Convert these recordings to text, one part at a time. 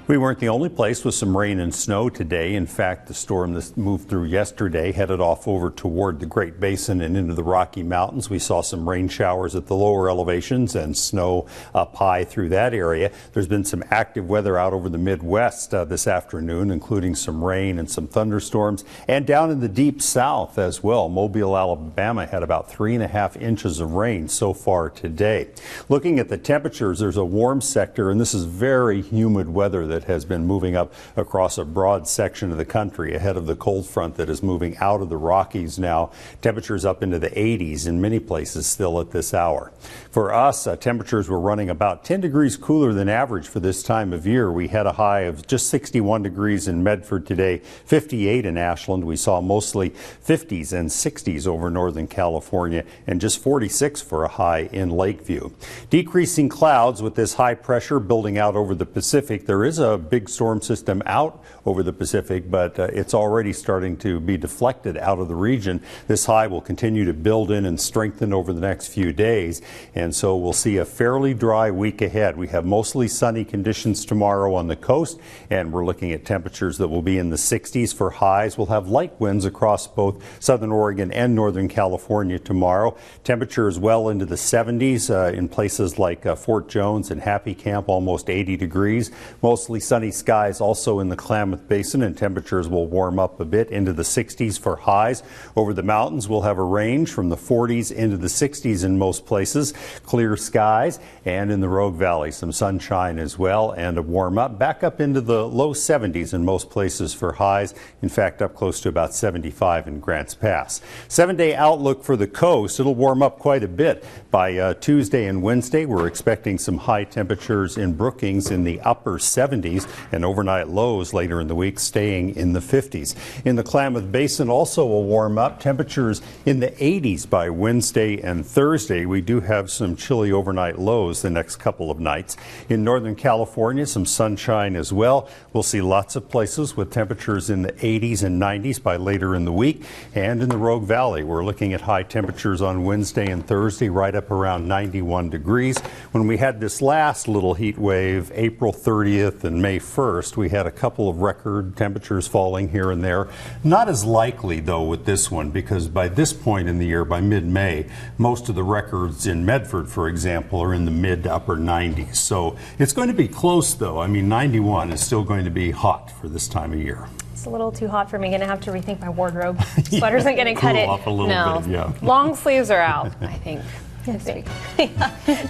We weren't the only place with some rain and snow today. In fact, the storm that moved through yesterday headed off over toward the Great Basin and into the Rocky Mountains. We saw some rain showers at the lower elevations and snow up high through that area. There's been some active weather out over the Midwest this afternoon, including some rain and some thunderstorms, and down in the deep south as well. Mobile, Alabama had about 3.5 inches of rain so far today. Looking at the temperatures, there's a warm sector, and this is very humid weather that has been moving up across a broad section of the country ahead of the cold front that is moving out of the Rockies now. Temperatures up into the 80s in many places still at this hour. For us, temperatures were running about 10 degrees cooler than average for this time of year. We had a high of just 61 degrees in Medford today, 58 in Ashland. We saw mostly 50s and 60s over Northern California, and just 46 for a high in Lakeview. Decreasing clouds with this high pressure building out over the Pacific. There is a big storm system out over the Pacific, but it's already starting to be deflected out of the region. This high will continue to build in and strengthen over the next few days, and so we'll see a fairly dry week ahead. We have mostly sunny conditions tomorrow on the coast, and we're looking at temperatures that will be in the 60s for highs. We'll have light winds across both southern Oregon and northern California tomorrow. Temperatures well into the 70s in places like Fort Jones and Happy Camp, almost 80 degrees. Mostly sunny skies also in the Klamath Basin, and temperatures will warm up a bit into the 60s for highs. Over the mountains, we'll have a range from the 40s into the 60s in most places. Clear skies, and in the Rogue Valley, some sunshine as well, and a warm up back up into the low 70s in most places for highs. In fact, up close to about 75 in Grants Pass. 7-day outlook for the coast. It'll warm up quite a bit by Tuesday and Wednesday. We're expecting some high temperatures in Brookings in the upper 70s, and overnight lows later in the week staying in the 50s. In the Klamath Basin, also a warm up. Temperatures in the 80s by Wednesday and Thursday. We do have some chilly overnight lows the next couple of nights. In Northern California, some sunshine as well. We'll see lots of places with temperatures in the 80s and 90s by later in the week. And in the Rogue Valley, we're looking at high temperatures on Wednesday and Thursday, right up around 91 degrees. When we had this last little heat wave, April 30th and May 1st, we had a couple of record temperatures falling here and there. Not as likely, though, with this one, because by this point in the year, by mid-May, most of the records in Medford, for example, are in the mid to upper 90s. So it's going to be close, though. I mean, 91 is still going to be hot for this time of year. It's a little too hot for me. Going to have to rethink my wardrobe. Sweater isn't going to cut it. Off a little bit, yeah. Long sleeves are out, I think. This week.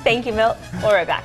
Thank you, Milt. We'll be right back.